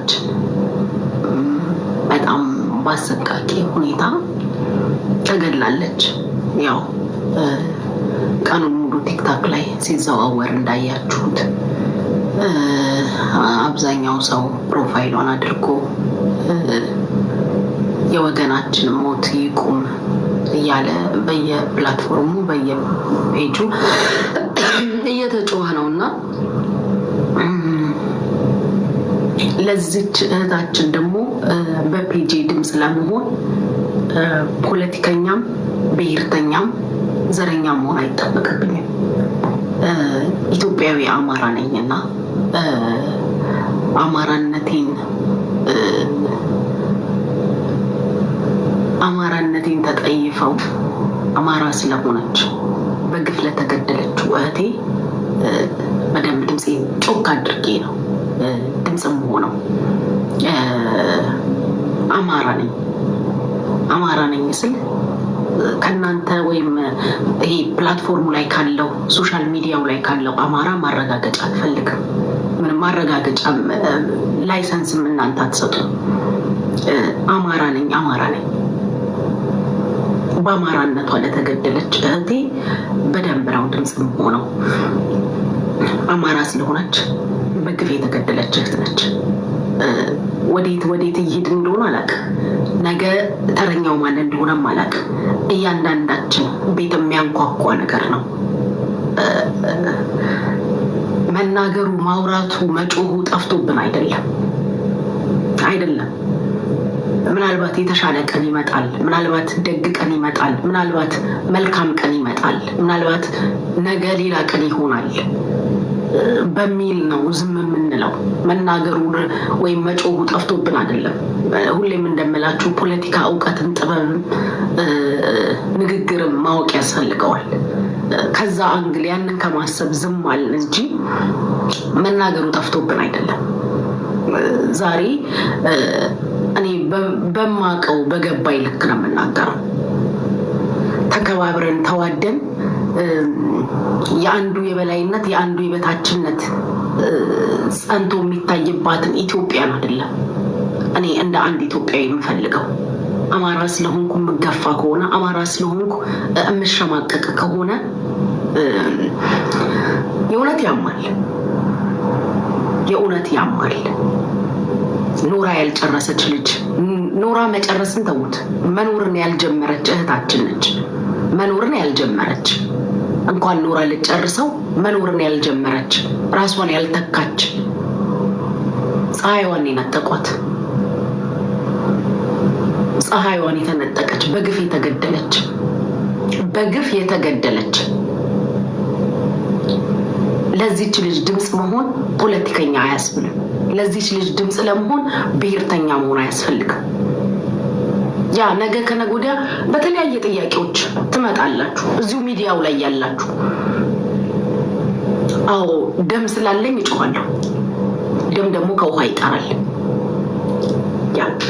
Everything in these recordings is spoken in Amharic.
እህታችን በጣም ባሰቃቂ ሁኔታ ተገድላለች። ያው ቀኑን ሙሉ ቲክታክ ላይ ሲዘዋወር እንዳያችሁት አብዛኛው ሰው ፕሮፋይሏን አድርጎ የወገናችን ሞት ይቁም እያለ በየፕላትፎርሙ በየፔጁ እየተጮኸ ነውና ለዚች እህታችን ደግሞ በፔጂ ድምፅ ለመሆን ፖለቲከኛም ብሔርተኛም ዘረኛም መሆን አይጠበቅብኝም። ኢትዮጵያዊ አማራ ነኝና አማራነቴን ተጠይፈው አማራ ስለሆነች በግፍ ለተገደለችው እህቴ በደንብ ድምፄ ጮክ አድርጌ ነው ድምፅም ሆነው አማራ ነኝ ስል ከእናንተ ወይም ይሄ ፕላትፎርሙ ላይ ካለው ሶሻል ሚዲያው ላይ ካለው አማራ ማረጋገጫ አልፈልግም። ምንም ማረጋገጫ ላይሰንስም እናንተ አትሰጡ። አማራ ነኝ በአማራነቷ ለተገደለች እህቴ በደንብ ነው ድምፅም ሆነው አማራ ስለሆነች በግፍ የተገደለች እህት ነች። ወዴት እየሄድን እንደሆነ አላውቅም። ነገ ተረኛው ማን እንደሆነም አላውቅም። እያንዳንዳችን ቤት የሚያንኳኳ ነገር ነው። መናገሩ፣ ማውራቱ፣ መጮሁ ጠፍቶብን አይደለም። ምናልባት የተሻለ ቀን ይመጣል፣ ምናልባት ደግ ቀን ይመጣል፣ ምናልባት መልካም ቀን ይመጣል፣ ምናልባት ነገ ሌላ ቀን ይሆናል በሚል ነው ዝም የምንለው። መናገሩ ወይም መጮሁ ጠፍቶብን አይደለም። ሁሌም እንደምላችሁ ፖለቲካ እውቀትን፣ ጥበብም ንግግርም ማወቅ ያስፈልገዋል። ከዛ አንግል ያንን ከማሰብ ዝም አልን እንጂ መናገሩ ጠፍቶብን አይደለም። ዛሬ እኔ በማቀው በገባይ ልክ ነው የምናገረው። ተከባብረን ተዋደን የአንዱ የበላይነት የአንዱ የበታችነት ጸንቶ የሚታይባትን ኢትዮጵያን አይደለም እኔ እንደ አንድ ኢትዮጵያዊ የምፈልገው። አማራ ስለሆንኩ የምገፋ ከሆነ፣ አማራ ስለሆንኩ የምሸማቀቅ ከሆነ የእውነት ያማል። ኖራ ያልጨረሰች ልጅ፣ ኖራ መጨረስን ተዉት፣ መኖርን ያልጀመረች እህታችን ነች። መኖርን ያልጀመረች እንኳን ኖራ ልጨርሰው መኖርን ያልጀመረች ራሷን ያልተካች ፀሐይዋን የነጠቋት፣ ፀሐይዋን የተነጠቀች በግፍ የተገደለች ለዚች ልጅ ድምፅ መሆን ፖለቲከኛ አያስብልም። ለዚች ልጅ ድምፅ ለመሆን ብሔርተኛ መሆን አያስፈልግም። ያ ነገ ከነገ ወዲያ በተለያየ ጥያቄዎች ትመጣላችሁ፣ እዚሁ ሚዲያው ላይ ያላችሁ። አዎ ደም ስላለኝ እጮኻለሁ። ደም ደግሞ ከውሃ ይጣራል።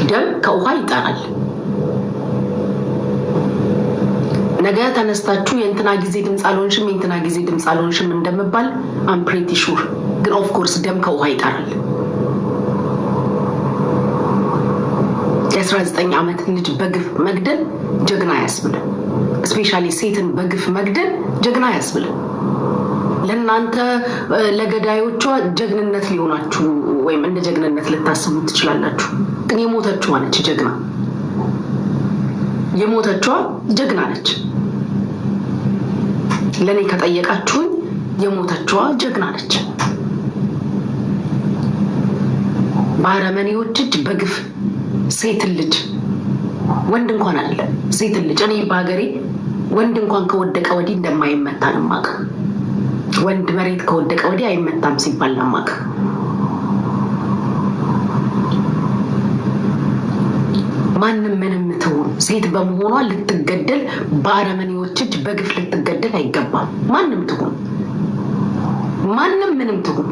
ደም ከውሃ ይጣራል። ነገ ተነስታችሁ የእንትና ጊዜ ድምፅ አልሆንሽም፣ የእንትና ጊዜ ድምፅ አልሆንሽም እንደምባል አም ፕሬቲ ሹር። ግን ኦፍ ኮርስ ደም ከውሃ ይጣራል። የ19 ዓመት ልጅ በግፍ መግደል ጀግና አያስብልም። እስፔሻሊ ሴትን በግፍ መግደል ጀግና አያስብልም። ለእናንተ ለገዳዮቿ ጀግንነት ሊሆናችሁ ወይም እንደ ጀግንነት ልታስቡ ትችላላችሁ። ግን የሞተችዋ ነች ጀግና። የሞተችዋ ጀግና ነች። ለእኔ ከጠየቃችሁኝ የሞተችዋ ጀግና ነች። በአረመኔዎች እጅ በግፍ ሴትን ልጅ፣ ወንድ እንኳን አለ ሴትን ልጅ፣ እኔ በሀገሬ ወንድ እንኳን ከወደቀ ወዲህ እንደማይመታ ነው የማውቀው። ወንድ መሬት ከወደቀ ወዲህ አይመታም ሲባል ነው የማውቀው። ማንም ምንም ትሁን ሴት በመሆኗ ልትገደል፣ በአረመኔዎች እጅ በግፍ ልትገደል አይገባም። ማንም ምንም ትሁን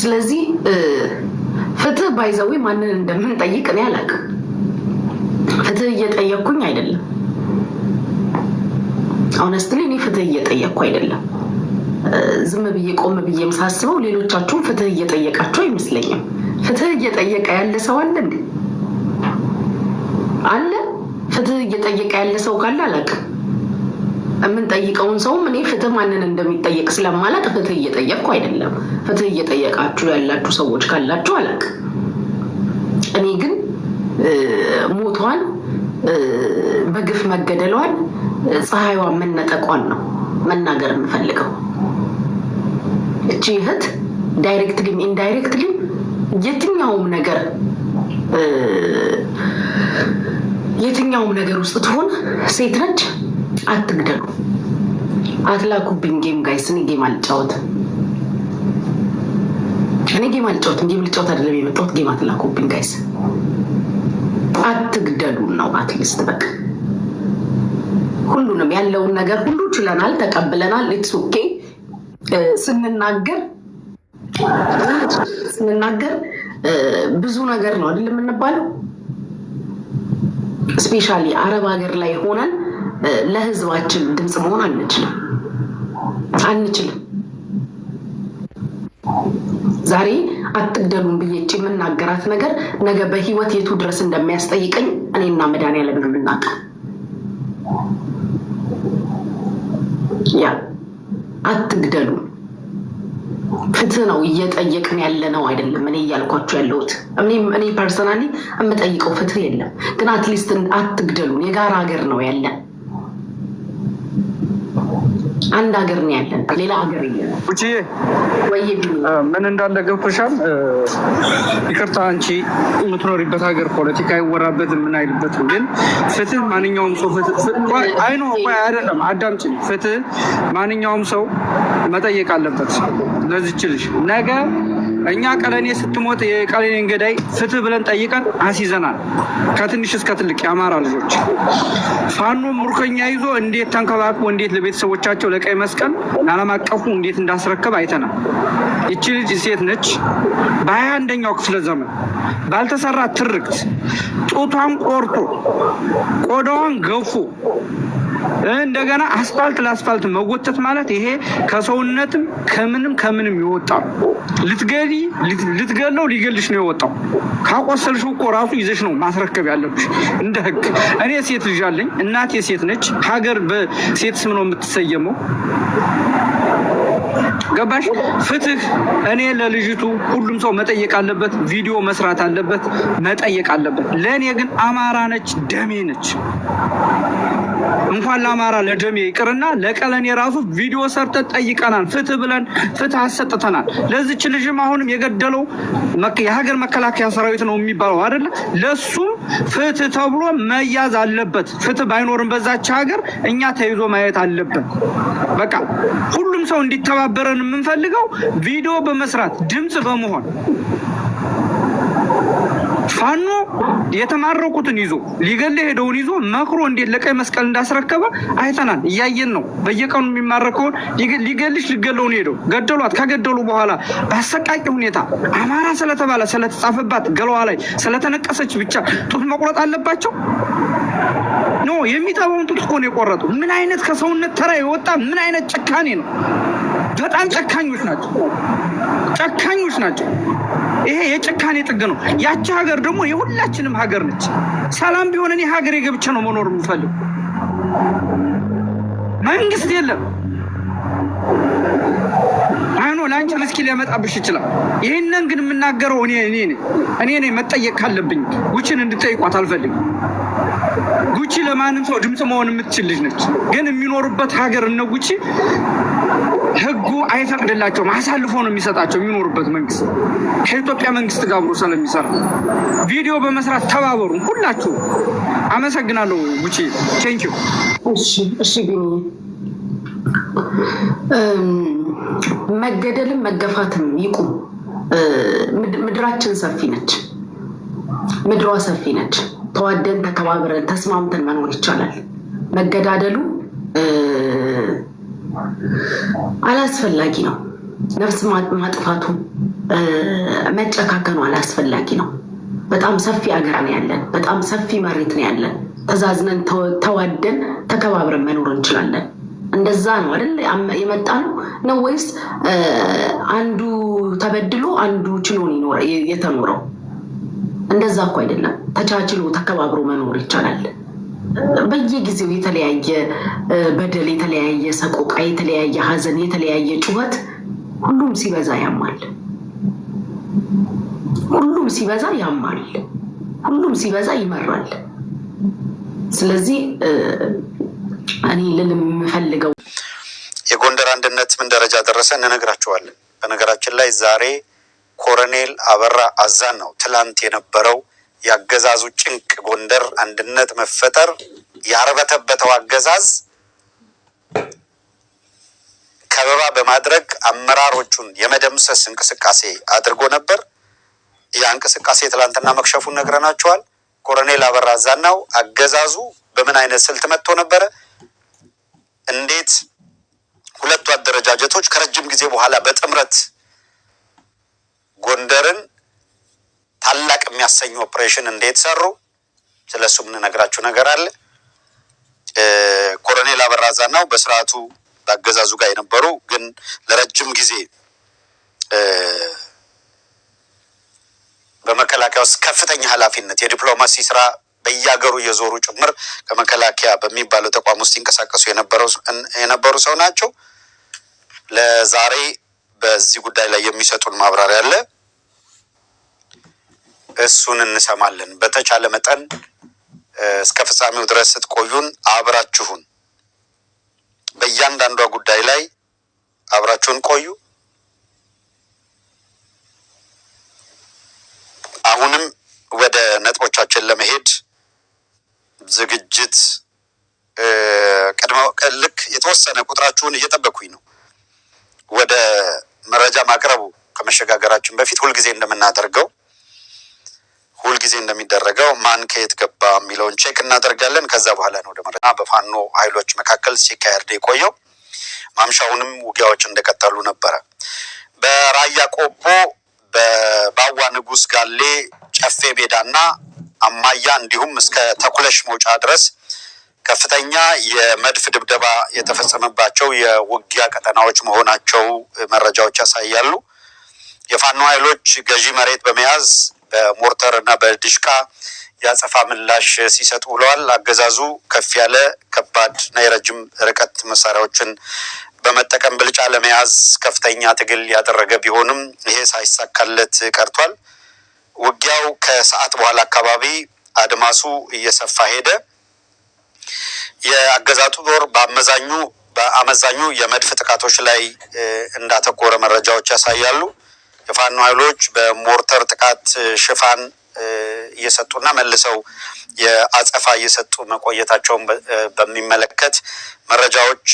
ስለዚህ ፍትህ ባይዘዊ ማንን እንደምንጠይቅ እኔ አላውቅም። ፍትህ እየጠየቅኩኝ አይደለም። ሆነስትሊ እኔ ፍትህ እየጠየቅኩ አይደለም። ዝም ብዬ ቆም ብዬ ሳስበው ሌሎቻችሁም ፍትህ እየጠየቃችሁ አይመስለኝም። ፍትህ እየጠየቀ ያለ ሰው አለ እንዴ? አለ? ፍትህ እየጠየቀ ያለ ሰው ካለ አላውቅም። የምንጠይቀውን ሰውም እኔ ፍትህ ማንን እንደሚጠየቅ ስለማላውቅ ፍትህ እየጠየቅኩ አይደለም። ፍትህ እየጠየቃችሁ ያላችሁ ሰዎች ካላችሁ አላውቅም። እኔ ግን ሞቷን በግፍ መገደሏን ፀሐይዋን መነጠቋን ነው መናገር የምፈልገው። እቺ እህት ዳይሬክትሊም ኢንዳይሬክትሊም የትኛውም ነገር ውስጥ ትሆን ሴት ነች። አትግደሉ። አትላኩብኝ ጌም ጋይስ። እኔ ጌም አልጫወትም። ጌም ልጫወት አይደለም የመጣሁት። ጌም አትላኩብኝ ጋይስ። አትግደሉ ነው አትሊስት በቃ ሁሉንም ያለውን ነገር ሁሉ ችለናል፣ ተቀብለናል። ኢትስ ኦኬ። ስንናገር ብዙ ነገር ነው አይደል የምንባለው። ስፔሻሊ አረብ ሀገር ላይ ሆነን ለህዝባችን ድምፅ መሆን አንችልም። ዛሬ አትግደሉን ብዬች የምናገራት ነገር ነገ በህይወት የቱ ድረስ እንደሚያስጠይቀኝ እኔና መድኃኒዓለም የምናውቀው። ያ አትግደሉ ፍትህ ነው እየጠየቅን ያለ ነው አይደለም። እኔ እያልኳቸው ያለሁት እኔ ፐርሰናሊ የምጠይቀው ፍትህ የለም፣ ግን አትሊስት አትግደሉን። የጋራ ሀገር ነው ያለን፣ አንድ ሀገር ነው ያለን፣ ሌላ ሀገር የለም። ምን እንዳለ ገብቶሻል? ይቅርታ አንቺ የምትኖሪበት ሀገር ፖለቲካ አይወራበትም ምን አይልበትም፣ ግን ፍትህ ማንኛውም ሰው አይደለም አዳምጪኝ። ፍትህ ማንኛውም ሰው መጠየቅ አለበት። ለዚች ልጅ ነገ እኛ ቀለኔ ስትሞት የቀለኔን ገዳይ ፍትህ ብለን ጠይቀን አስይዘናል። ከትንሽ እስከ ትልቅ የአማራ ልጆች ፋኖ ምርኮኛ ይዞ እንዴት ተንከባክቦ እንዴት ለቤተሰቦቻቸው ለቀይ መስቀል ለዓለም አቀፉ እንዴት እንዳስረከብ አይተናል። ይቺ ልጅ ሴት ነች። በ21ኛው ክፍለ ዘመን ባልተሰራ ትርክት ጡቷን ቆርጦ ቆዳዋን ገፎ እንደገና አስፋልት ለአስፋልት መጎተት ማለት ይሄ ከሰውነትም ከምንም ይወጣል። ልትገለው ሊገልሽ ነው የወጣው። ካቆሰልሽው እኮ ራሱ ይዘሽ ነው ማስረከብ ያለብሽ እንደ ህግ። እኔ ሴት ልጅ አለኝ፣ እናቴ ሴት ነች። ሀገር በሴት ስም ነው የምትሰየመው። ገባሽ? ፍትህ እኔ ለልጅቱ ሁሉም ሰው መጠየቅ አለበት፣ ቪዲዮ መስራት አለበት፣ መጠየቅ አለበት። ለእኔ ግን አማራ ነች፣ ደሜ ነች። እንኳን ለአማራ ለደሜ ይቅርና ለቀለኔ ራሱ ቪዲዮ ሰርተን ጠይቀናል። ፍትህ ብለን ፍትህ አሰጥተናል። ለዚች ልጅም አሁንም የገደለው የሀገር መከላከያ ሰራዊት ነው የሚባለው አይደለ? ለሱም ፍትህ ተብሎ መያዝ አለበት። ፍትህ ባይኖርም በዛች ሀገር እኛ ተይዞ ማየት አለበት። በቃ ሁሉም ሰው እንዲተባበረን የምንፈልገው ቪዲዮ በመስራት ድምፅ በመሆን ፋኖ የተማረኩትን ይዞ ሊገል ሄደውን ይዞ መክሮ እንዴት ለቀይ መስቀል እንዳስረከበ አይተናል፣ እያየን ነው። በየቀኑ የሚማረከውን ሊገልሽ ሊገለውን ሄደው ገደሏት። ከገደሉ በኋላ በአሰቃቂ ሁኔታ አማራ ስለተባለ ስለተጻፈባት ገለዋ ላይ ስለተነቀሰች ብቻ ጡት መቁረጥ አለባቸው? ኖ፣ የሚጠባውን ጡት እኮ ነው የቆረጡ። ምን አይነት ከሰውነት ተራ የወጣ ምን አይነት ጨካኔ ነው! በጣም ጨካኞች ናቸው። ይሄ የጭካኔ ጥግ ነው። ያቺ ሀገር ደግሞ የሁላችንም ሀገር ነች። ሰላም ቢሆን እኔ ሀገሬ ገብቼ ነው መኖር የምፈልግ። መንግስት የለም። አይኖ ለአንቺ ልስኪ ሊያመጣብሽ ይችላል። ይህንን ግን የምናገረው እኔ መጠየቅ ካለብኝ ጉቺን እንድጠይቋት አልፈልግም። ጉቺ ለማንም ሰው ድምፅ መሆን የምትችል ልጅ ነች። ግን የሚኖሩበት ሀገር እነ ጉቺ ህጉ አይፈቅድላቸውም። አሳልፎ ነው የሚሰጣቸው። የሚኖሩበት መንግስት ከኢትዮጵያ መንግስት ጋር አብሮ ስለሚሰራ ቪዲዮ በመስራት ተባበሩ ሁላችሁ። አመሰግናለሁ ጉቺ። ቴንኪው። እሺ ቢኒ፣ መገደልም መገፋትም ይቁም። ምድራችን ሰፊ ነች። ምድሯ ሰፊ ነች። ተዋደን ተከባብረን ተስማምተን መኖር ይቻላል። መገዳደሉ አላስፈላጊ ነው። ነፍስ ማጥፋቱ መጨካከኑ አላስፈላጊ ነው። በጣም ሰፊ ሀገር ነው ያለን። በጣም ሰፊ መሬት ነው ያለን። ተዛዝነን ተዋደን ተከባብረን መኖር እንችላለን። እንደዛ ነው አይደል የመጣ ነው ወይስ አንዱ ተበድሎ አንዱ ችሎን የተኖረው? እንደዛ እኮ አይደለም። ተቻችሎ ተከባብሮ መኖር ይቻላል። በየጊዜው የተለያየ በደል፣ የተለያየ ሰቆቃ፣ የተለያየ ሀዘን፣ የተለያየ ጩኸት፣ ሁሉም ሲበዛ ያማል። ሁሉም ሲበዛ ያማል። ሁሉም ሲበዛ ይመራል። ስለዚህ እኔ ልልም የምፈልገው የጎንደር አንድነት ምን ደረጃ ደረሰ እንነግራቸዋለን። በነገራችን ላይ ዛሬ ኮሎኔል አበራ አዛን ነው ትላንት የነበረው ያገዛዙ ጭንቅ ጎንደር አንድነት መፈጠር ያርበተበተው አገዛዝ ከበባ በማድረግ አመራሮቹን የመደምሰስ እንቅስቃሴ አድርጎ ነበር። ያ እንቅስቃሴ ትላንትና መክሸፉን ነግረናቸዋል። ኮሎኔል አበራ አዛናው አገዛዙ በምን አይነት ስልት መጥቶ ነበረ? እንዴት ሁለቱ አደረጃጀቶች ከረጅም ጊዜ በኋላ በጥምረት ጎንደርን ታላቅ የሚያሰኙ ኦፕሬሽን እንዴት ሰሩ? ስለሱ የምንነግራችሁ ነገር አለ። ኮሎኔል አበራ አዛናው በስርዓቱ አገዛዙ ጋር የነበሩ ግን ለረጅም ጊዜ በመከላከያ ውስጥ ከፍተኛ ኃላፊነት የዲፕሎማሲ ስራ በየሀገሩ እየዞሩ ጭምር ከመከላከያ በሚባለው ተቋም ውስጥ ይንቀሳቀሱ የነበሩ ሰው ናቸው። ለዛሬ በዚህ ጉዳይ ላይ የሚሰጡን ማብራሪያ አለ። እሱን እንሰማለን። በተቻለ መጠን እስከ ፍጻሜው ድረስ ስትቆዩን አብራችሁን በእያንዳንዷ ጉዳይ ላይ አብራችሁን ቆዩ። አሁንም ወደ ነጥቦቻችን ለመሄድ ዝግጅት ልክ የተወሰነ ቁጥራችሁን እየጠበኩኝ ነው። ወደ መረጃ ማቅረቡ ከመሸጋገራችን በፊት ሁልጊዜ እንደሚደረገው ማን ከየት ገባ የሚለውን ቼክ እናደርጋለን። ከዛ በኋላ ነው ወደ መረጃ። በፋኖ ኃይሎች መካከል ሲካሄድ የቆየው ማምሻውንም ውጊያዎች እንደቀጠሉ ነበረ። በራያ ቆቦ በባዋ ንጉስ ጋሌ ጨፌ ሜዳና አማያ እንዲሁም እስከ ተኩለሽ መውጫ ድረስ ከፍተኛ የመድፍ ድብደባ የተፈጸመባቸው የውጊያ ቀጠናዎች መሆናቸው መረጃዎች ያሳያሉ። የፋኖ ኃይሎች ገዢ መሬት በመያዝ በሞርተር እና በድሽቃ ያጸፋ ምላሽ ሲሰጡ ብለዋል። አገዛዙ ከፍ ያለ ከባድ እና የረጅም ርቀት መሳሪያዎችን በመጠቀም ብልጫ ለመያዝ ከፍተኛ ትግል ያደረገ ቢሆንም ይሄ ሳይሳካለት ቀርቷል። ውጊያው ከሰዓት በኋላ አካባቢ አድማሱ እየሰፋ ሄደ። የአገዛዙ ጦር በአመዛኙ የመድፍ ጥቃቶች ላይ እንዳተኮረ መረጃዎች ያሳያሉ። የፋኖ ኃይሎች በሞርተር ጥቃት ሽፋን እየሰጡና መልሰው የአጸፋ እየሰጡ መቆየታቸውን በሚመለከት መረጃዎች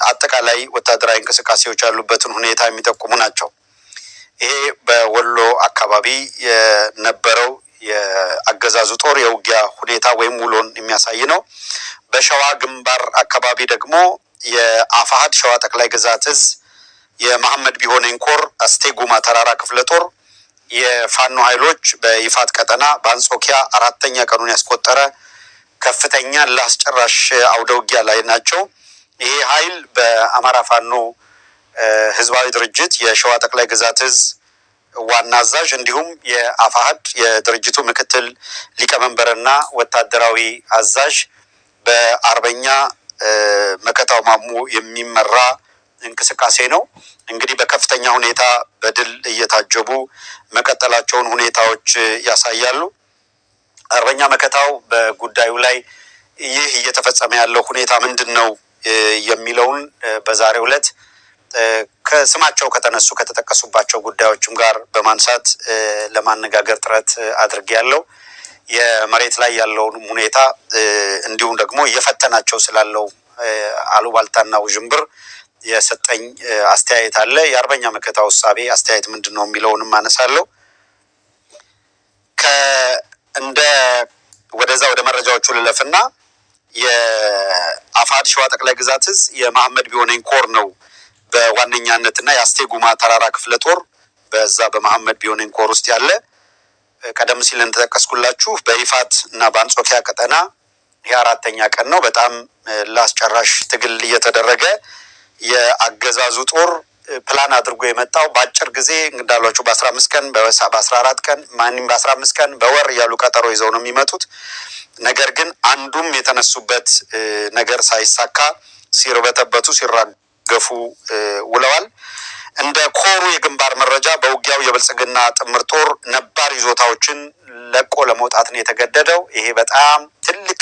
አጠቃላይ ወታደራዊ እንቅስቃሴዎች ያሉበትን ሁኔታ የሚጠቁሙ ናቸው። ይሄ በወሎ አካባቢ የነበረው የአገዛዙ ጦር የውጊያ ሁኔታ ወይም ውሎን የሚያሳይ ነው። በሸዋ ግንባር አካባቢ ደግሞ የአፋሃድ ሸዋ ጠቅላይ ግዛት እዝ የመሐመድ ቢሆነኝ ኮር አስቴጉማ ተራራ ክፍለ ጦር የፋኖ ኃይሎች በይፋት ቀጠና በአንጾኪያ 4ኛ ቀኑን ያስቆጠረ ከፍተኛ ለአስጨራሽ አውደ ውጊያ ላይ ናቸው። ይሄ ኃይል በአማራ ፋኖ ህዝባዊ ድርጅት የሸዋ ጠቅላይ ግዛት እዝ ዋና አዛዥ እንዲሁም የአፋሃድ የድርጅቱ ምክትል ሊቀመንበርና ወታደራዊ አዛዥ በአርበኛ መከታው ማሞ የሚመራ እንቅስቃሴ ነው። እንግዲህ በከፍተኛ ሁኔታ በድል እየታጀቡ መቀጠላቸውን ሁኔታዎች ያሳያሉ። አርበኛ መከታው በጉዳዩ ላይ ይህ እየተፈጸመ ያለው ሁኔታ ምንድን ነው የሚለውን በዛሬው ዕለት ከስማቸው ከተጠቀሱባቸው ጉዳዮችም ጋር በማንሳት ለማነጋገር ጥረት አድርጌያለሁ። የመሬት ላይ ያለውን ሁኔታ እንዲሁም ደግሞ እየፈተናቸው ስላለው አሉባልታና ውዥንብር የሰጠኝ አስተያየት አለ። የአርበኛ መከታው እሳቤ አስተያየት ምንድን ነው የሚለውንም አነሳለሁ። ወደ መረጃዎቹ ልለፍና የአፋድ ሸዋ ጠቅላይ ግዛት እዝ የመሐመድ ቢሆነኝ ኮር ነው በዋነኛነትና የአስቴጉማ ተራራ ክፍለ ጦር በዛ በመሐመድ ቢሆነኝ ኮር ውስጥ ያለ ቀደም ሲል እንደተጠቀስኩላችሁ በይፋት እና በአንጾኪያ ቀጠና የ4ኛ ቀን ነው። በጣም ላስጨራሽ ትግል እየተደረገ የአገዛዙ ጦር ፕላን አድርጎ የመጣው በአጭር ጊዜ እንዳሏችሁ በ15 ቀን በ14 ቀን ማንም በ15 ቀን በወር ያሉ ቀጠሮ ይዘው ነው የሚመጡት። ነገር ግን አንዱም የተነሱበት ነገር ሳይሳካ ሲርበተበቱ ሲራገፉ ውለዋል። እንደ ኮሩ የግንባር መረጃ በውጊያው የብልጽግና ጥምር ጦር ነባር ይዞታዎችን ለቆ ለመውጣት ነው የተገደደው። ይሄ በጣም ትልቅ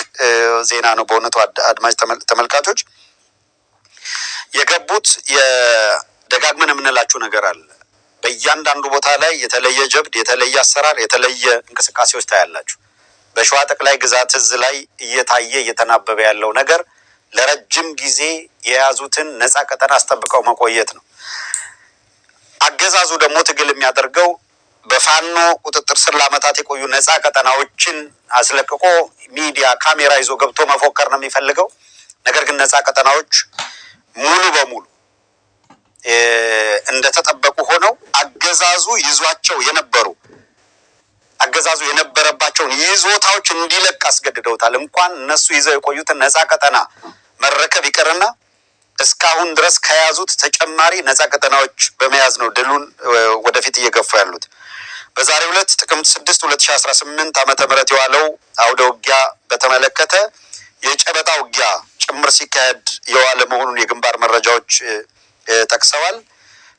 ዜና ነው በእውነቱ አድማጭ ተመልካቾች። የገቡት ደጋግመን የምንላችሁ ነገር አለ። በእያንዳንዱ ቦታ ላይ የተለየ ጀብድ፣ የተለየ አሰራር፣ የተለየ እንቅስቃሴዎች ታያላችሁ። በሸዋ ጠቅላይ ግዛት እዝ ላይ እየታየ እየተናበበ ያለው ነገር ለረጅም ጊዜ የያዙትን ነፃ ቀጠና አስጠብቀው መቆየት ነው። አገዛዙ ደግሞ ትግል የሚያደርገው በፋኖ ቁጥጥር ስር ለዓመታት የቆዩ ነፃ ቀጠናዎችን አስለቅቆ ሚዲያ ካሜራ ይዞ ገብቶ መፎከር ነው የሚፈልገው። ነገር ግን ነፃ ቀጠናዎች ሙሉ በሙሉ እንደተጠበቁ ሆነው አገዛዙ ይዟቸው አገዛዙ የነበረባቸውን ይዞታዎች እንዲለቅ አስገድደውታል። እንኳን እነሱ ይዘው የቆዩትን ነፃ ቀጠና መረከብ ይቀርና እስካሁን ድረስ ከያዙት ተጨማሪ ነፃ ቀጠናዎች በመያዝ ነው ድሉን ወደፊት እየገፉ ያሉት። በዛሬው ዕለት ጥቅምት 6 2018 ዓመተ ምህረት የዋለው አውደ ውጊያ በተመለከተ የጨበጣ ውጊያ ጭምር ሲካሄድ የዋለ መሆኑን የግንባር መረጃዎች ጠቅሰዋል።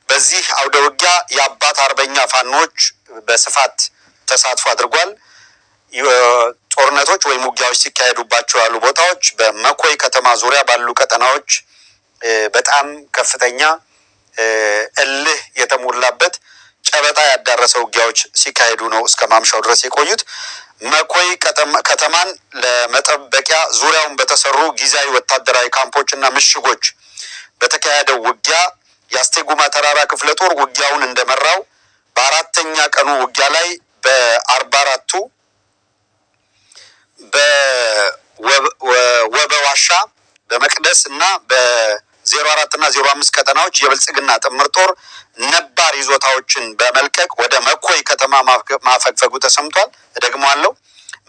በዚህ አውደ ውጊያ የአባት አርበኛ ፋኖች በስፋት ተሳትፎ አድርጓል። ጦርነቶች ወይም ውጊያዎች ሲካሄዱባቸው ያሉ ቦታዎች በመኮይ ከተማ ዙሪያ ባሉ ቀጠናዎች በጣም ከፍተኛ እልህ የተሞላበት ጨበጣ ያዳረሰ ውጊያዎች ሲካሄዱ ነው እስከ ማምሻው ድረስ የቆዩት። መኮይ ከተማን ለመጠበቂያ ዙሪያውን በተሰሩ ጊዜያዊ ወታደራዊ ካምፖች እና ምሽጎች በተካሄደው ውጊያ የአስቴጉማ ተራራ ክፍለ ጦር ውጊያውን እንደመራው በ4ኛ ቀኑ ውጊያ ላይ በ44ቱ በወበዋሻ በመቅደስ እና በ04 እና 05 ቀጠናዎች የብልጽግና ጥምር ጦር ነባር ይዞታዎችን በመልቀቅ ወደ መኮይ ከተማ ማፈግፈጉ ተሰምቷል። እደግመዋለሁ።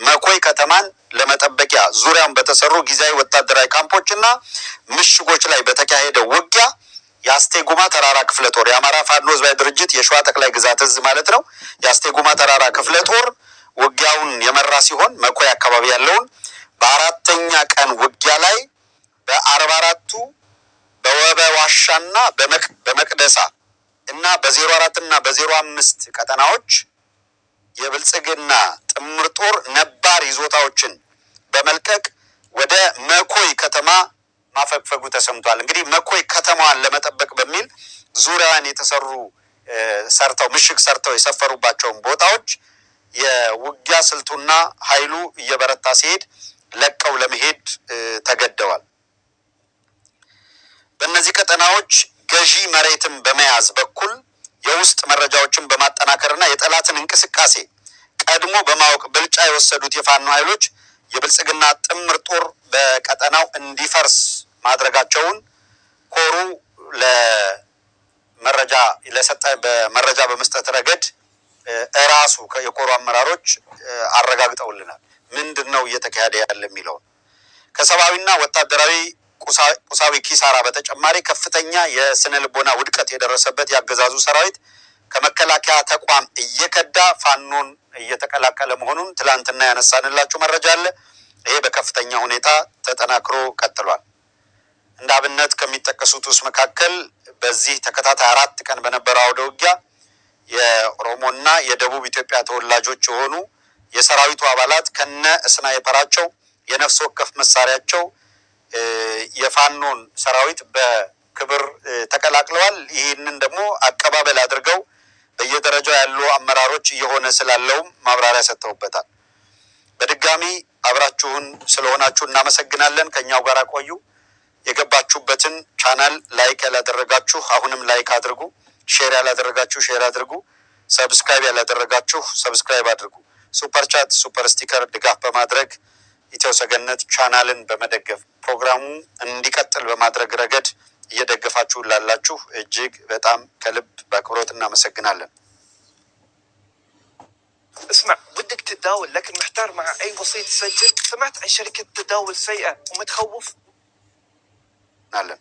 መኮይ ከተማን ለመጠበቂያ ዙሪያውን በተሰሩ ጊዜያዊ ወታደራዊ ካምፖች እና ምሽጎች ላይ በተካሄደው ውጊያ የአስቴጉማ ተራራ ክፍለ ጦር የአማራ ፋኖ ህዝባዊ ድርጅት የሸዋ ጠቅላይ ግዛት እዝ ማለት ነው። የአስቴጉማ ተራራ ክፍለ ጦር ውጊያውን የመራ ሲሆን መኮይ አካባቢ ያለውን በ4ኛ ቀን ውጊያ ላይ በ44ቱ በወበዋሻና በመቅደሳ እና በ04 እና በ05 ቀጠናዎች የብልጽግና ጥምር ጦር ነባር ይዞታዎችን በመልቀቅ ወደ መኮይ ከተማ ማፈግፈጉ ተሰምቷል። እንግዲህ መኮይ ከተማዋን ለመጠበቅ በሚል ዙሪያዋን የተሰሩ ምሽግ ሰርተው የሰፈሩባቸውን ቦታዎች የውጊያ ስልቱና ኃይሉ እየበረታ ሲሄድ ለቀው ለመሄድ ተገደዋል። በእነዚህ ቀጠናዎች ገዢ መሬትን በመያዝ በኩል የውስጥ መረጃዎችን በማጠናከርና የጠላትን እንቅስቃሴ ቀድሞ በማወቅ ብልጫ የወሰዱት የፋኖ ኃይሎች የብልጽግና ጥምር ጦር በቀጠናው እንዲፈርስ ማድረጋቸውን ኮሩ በመረጃ በመስጠት ረገድ እራሱ የኮሩ አመራሮች አረጋግጠውልናል። ምንድነው እየተካሄደ ያለ የሚለውን ከሰብአዊና ወታደራዊ ቁሳዊ ኪሳራ በተጨማሪ ከፍተኛ የስነ ልቦና ውድቀት የደረሰበት ያገዛዙ ሰራዊት ከመከላከያ ተቋም እየከዳ ፋኖን እየተቀላቀለ መሆኑን ትላንትና ያነሳንላችሁ መረጃ አለ። ይሄ በከፍተኛ ሁኔታ ተጠናክሮ ቀጥሏል። እንደ አብነት ከሚጠቀሱት ውስጥ መካከል በዚህ ተከታታይ 4 ቀን በነበረው አውደ ውጊያ የኦሮሞና የደቡብ ኢትዮጵያ ተወላጆች የሆኑ የሰራዊቱ አባላት ከነ ስናይፐራቸው የነፍስ ወከፍ መሳሪያቸው የፋኖን ሰራዊት በክብር ተቀላቅለዋል። ይህንን ደግሞ አቀባበል አድርገው በየደረጃው ያሉ አመራሮች እየሆነ ስላለውም ማብራሪያ ሰጥተውበታል። በድጋሚ አብራችሁን ስለሆናችሁ እናመሰግናለን። ከኛው ጋር ቆዩ። የገባችሁበትን ቻናል ላይክ ያላደረጋችሁ አሁንም ላይክ አድርጉ። ሼር ያላደረጋችሁ ሼር አድርጉ። ሰብስክራይብ ያላደረጋችሁ ሰብስክራይብ አድርጉ። ሱፐር ቻት፣ ሱፐር ስቲከር ድጋፍ በማድረግ ኢትዮ ሰገነት ቻናልን በመደገፍ ፕሮግራሙ እንዲቀጥል በማድረግ ረገድ እየደገፋችሁ ላላችሁ እጅግ በጣም ከልብ በአክብሮት እናመሰግናለን። اسمع بدك تتداول لكن محتار مع اي وسيط تسجل. سمعت عن شركة تداول سيئة ومتخوف አለን።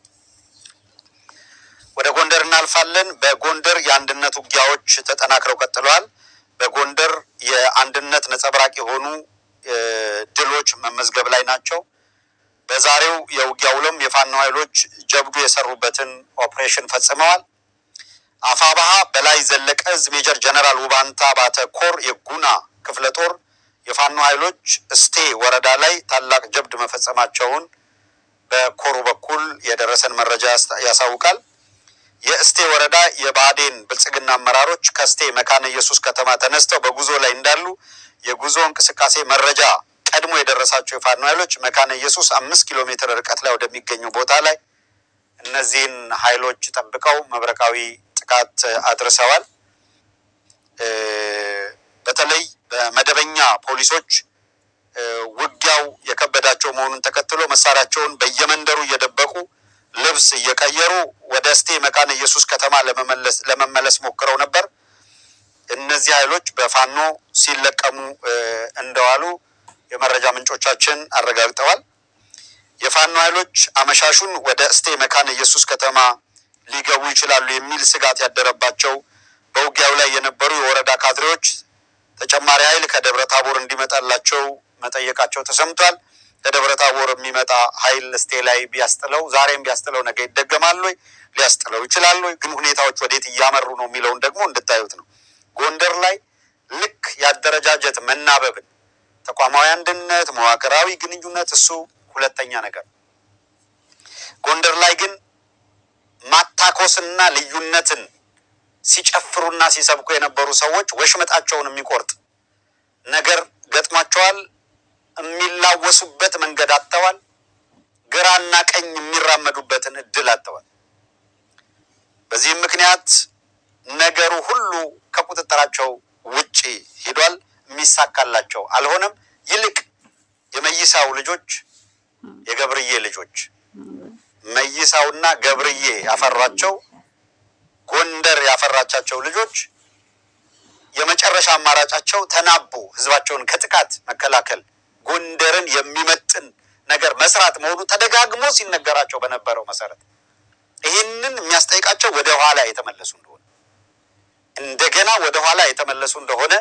ወደ ጎንደር እናልፋለን። በጎንደር የአንድነት ውጊያዎች ተጠናክረው ቀጥለዋል። በጎንደር የአንድነት ነጸብራቅ የሆኑ ድሎች መመዝገብ ላይ ናቸው። በዛሬው የውጊያ ውሎም የፋኖ ኃይሎች ጀብዱ የሰሩበትን ኦፕሬሽን ፈጽመዋል። አፋባሃ በላይ ዘለቀ ዕዝ ሜጀር ጀነራል ውባንታ ባተ ኮር የጉና ክፍለ ጦር የፋኖ ኃይሎች እስቴ ወረዳ ላይ ታላቅ ጀብድ መፈጸማቸውን በኮሩ በኩል የደረሰን መረጃ ያሳውቃል። የእስቴ ወረዳ የባዴን ብልጽግና አመራሮች ከእስቴ መካነ ኢየሱስ ከተማ ተነስተው በጉዞ ላይ እንዳሉ የጉዞ እንቅስቃሴ መረጃ ቀድሞ የደረሳቸው የፋኖ ኃይሎች መካነ ኢየሱስ 5 ኪሎ ሜትር ርቀት ላይ ወደሚገኘው ቦታ ላይ እነዚህን ኃይሎች ጠብቀው መብረቃዊ ጥቃት አድርሰዋል። በተለይ በመደበኛ ፖሊሶች ውጊያው የከበዳቸው መሆኑን ተከትሎ መሳሪያቸውን በየመንደሩ እየደበቁ ልብስ እየቀየሩ ወደ እስቴ መካነ ኢየሱስ ከተማ ለመመለስ ሞክረው ነበር። እነዚህ ኃይሎች በፋኖ ሲለቀሙ እንደዋሉ የመረጃ ምንጮቻችን አረጋግጠዋል። የፋኖ ኃይሎች አመሻሹን ወደ እስቴ መካነ ኢየሱስ ከተማ ሊገቡ ይችላሉ የሚል ስጋት ያደረባቸው በውጊያው ላይ የነበሩ የወረዳ ካድሬዎች ተጨማሪ ኃይል ከደብረ ታቦር እንዲመጣላቸው መጠየቃቸው ተሰምቷል። ከደብረ ታቦር የሚመጣ ኃይል እስቴ ላይ ቢያስጥለው ዛሬም ቢያስጥለው ነገ ይደገማል ወይ ሊያስጥለው ይችላል ወይ? ግን ሁኔታዎች ወዴት እያመሩ ነው የሚለውን ደግሞ እንድታዩት ነው። ጎንደር ላይ ልክ ያደረጃጀት መናበብን፣ ተቋማዊ አንድነት፣ መዋቅራዊ ግንኙነት እሱ ሁለተኛ ነገር። ጎንደር ላይ ግን ማታኮስና ልዩነትን ሲጨፍሩና ሲሰብኩ የነበሩ ሰዎች ወሽመጣቸውን የሚቆርጥ ነገር ገጥሟቸዋል። የሚላወሱበት መንገድ አጥተዋል። ግራና ቀኝ የሚራመዱበትን እድል አጥተዋል። በዚህም ምክንያት ነገሩ ሁሉ ከቁጥጥራቸው ውጪ ሄዷል። የሚሳካላቸው አልሆነም። ይልቅ የመይሳው ልጆች የገብርዬ ልጆች መይሳውና ገብርዬ ያፈሯቸው ጎንደር ያፈራቻቸው ልጆች የመጨረሻ አማራጫቸው ተናቦ ህዝባቸውን ከጥቃት መከላከል፣ ጎንደርን የሚመጥን ነገር መስራት መሆኑ ተደጋግሞ ሲነገራቸው በነበረው መሰረት ይህንን የሚያስጠይቃቸው ወደ ኋላ የተመለሱ እንደሆነ እንደገና ወደ ኋላ የተመለሱ እንደሆነ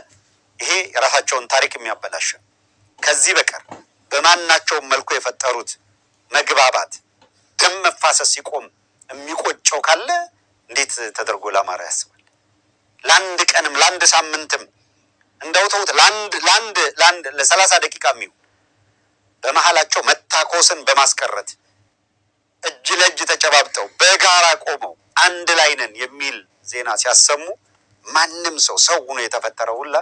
ይሄ የራሳቸውን ታሪክ የሚያበላሽ ከዚህ በቀር በማናቸውም መልኩ የፈጠሩት መግባባት ደም መፋሰስ ሲቆም የሚቆጨው ካለ እንዴት ተደርጎ ለአማራ ያስባል? ለአንድ ቀንም ለአንድ ሳምንትም እንደው ተውት ለአንድ ለ30 ደቂቃ የሚሆን በመሃላቸው መታኮስን በማስቀረት እጅ ለእጅ ተጨባብጠው በጋራ ቆመው አንድ ላይ ነን የሚል ዜና ሲያሰሙ ማንም ሰው ሆኖ የተፈጠረው ሁላ